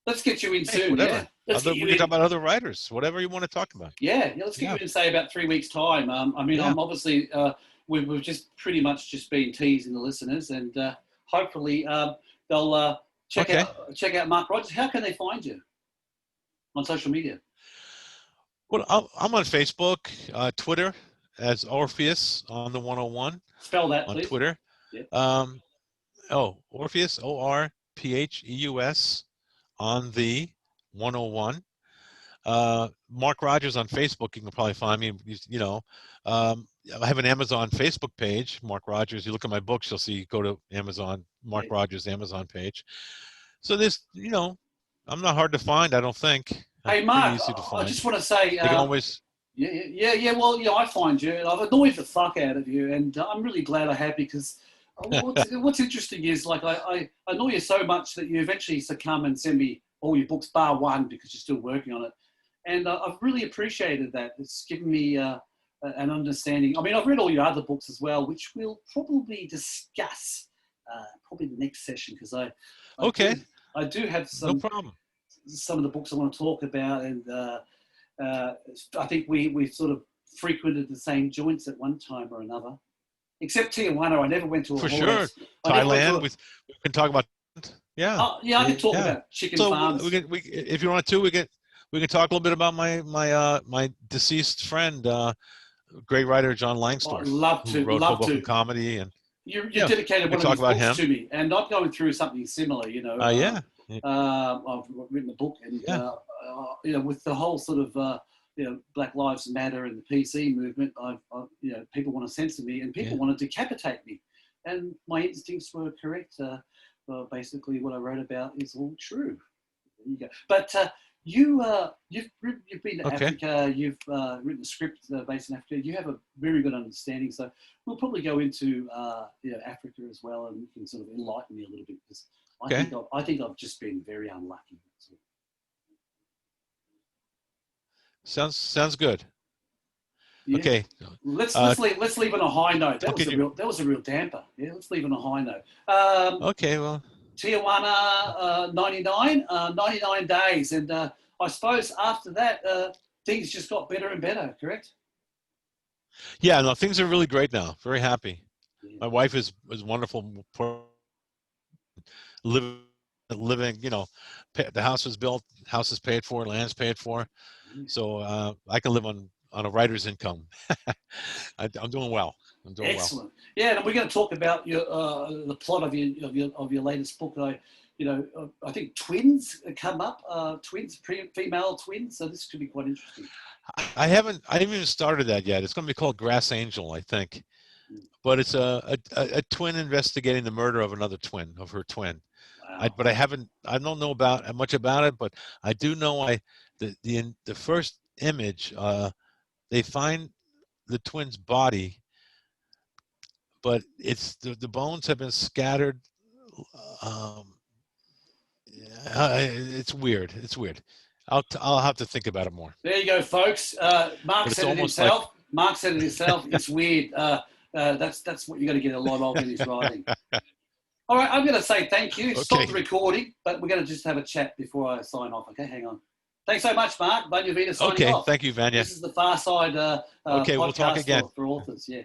Let's get you in soon. Whatever. Yeah. We can talk about other writers. Whatever you want to talk about. Yeah. Let's get you in, say, about 3 weeks' time. I'm obviously we've just pretty much just been teasing the listeners, and hopefully they'll check out Mark Rogers. How can they find you on social media? Well, I'm on Facebook, Twitter as Orpheus on the 101. Spell that, on please. Twitter. Yep. Orpheus, Orpheus on the 101. Mark Rogers on Facebook. You can probably find me. I have an Amazon Facebook page, Mark Rogers. You look at my books, you'll see. Go to Amazon, Mark Rogers Amazon page. So this, I'm not hard to find. I don't think. Hey, Mark, I just want to say. You can always. Yeah. Well, I find you, and I've annoyed the fuck out of you, and I'm really glad I have, because what's interesting is, like, I annoy you so much that you eventually succumb and send me all your books bar one because you're still working on it, and I've really appreciated that. It's given me an understanding. I mean, I've read all your other books as well, which we'll probably discuss probably the next session, because I do have some. No problem. Some of the books I want to talk about, and I think we sort of frequented the same joints at one time or another. Except Tijuana, I never went to a For horse. sure. Thailand, we can talk about. Yeah. I can talk about chicken farms. If you want to, we can talk a little bit about my deceased friend, great writer John Langsdorff. I'd love to. Who wrote Hoboken Comedy, and you dedicated one of his books to me, and I'm going through something similar. I've written a book, and with the whole sort of Black Lives Matter and the PC movement, people want to censor me, and people want to decapitate me, and my instincts were correct. Basically, what I wrote about is all true. There you go. But you've been to Africa. You've written a script based in Africa. You have a very good understanding. So we'll probably go into Africa as well, and you can sort of enlighten me a little bit, because I think I've just been very unlucky. Sounds good. Yeah. Okay. Let's leave on a high note. That was a real damper. Yeah, let's leave on a high note. Okay, well. Tijuana 99 days, and I suppose after that things just got better and better. Correct? Yeah, no, things are really great now. Very happy. Yeah. My wife is wonderful. Living, the house was built, house is paid for, land's paid for, so I can live on a writer's income. I'm doing well. Excellent. Well. Yeah, and we're going to talk about your the plot of your latest book. I think twins come up, female twins. So this could be quite interesting. I haven't even started that yet. It's going to be called Grass Angel, I think, but it's a twin investigating the murder of another twin, of her twin. Wow. I don't know much about it, but I do know the first image, they find the twin's body, but the bones have been scattered. It's weird. I'll have to think about it more. There you go, folks. Mark said it himself. It's weird. That's what you're going to get a lot of in his writing. All right, I'm going to say thank you. Okay. Stop the recording, but we're going to just have a chat before I sign off. Okay, hang on. Thanks so much, Mark. Vanya Vetto signing off. Okay, thank you, Vanya. This is the Far Side okay, podcast we'll talk again. for authors. Yeah.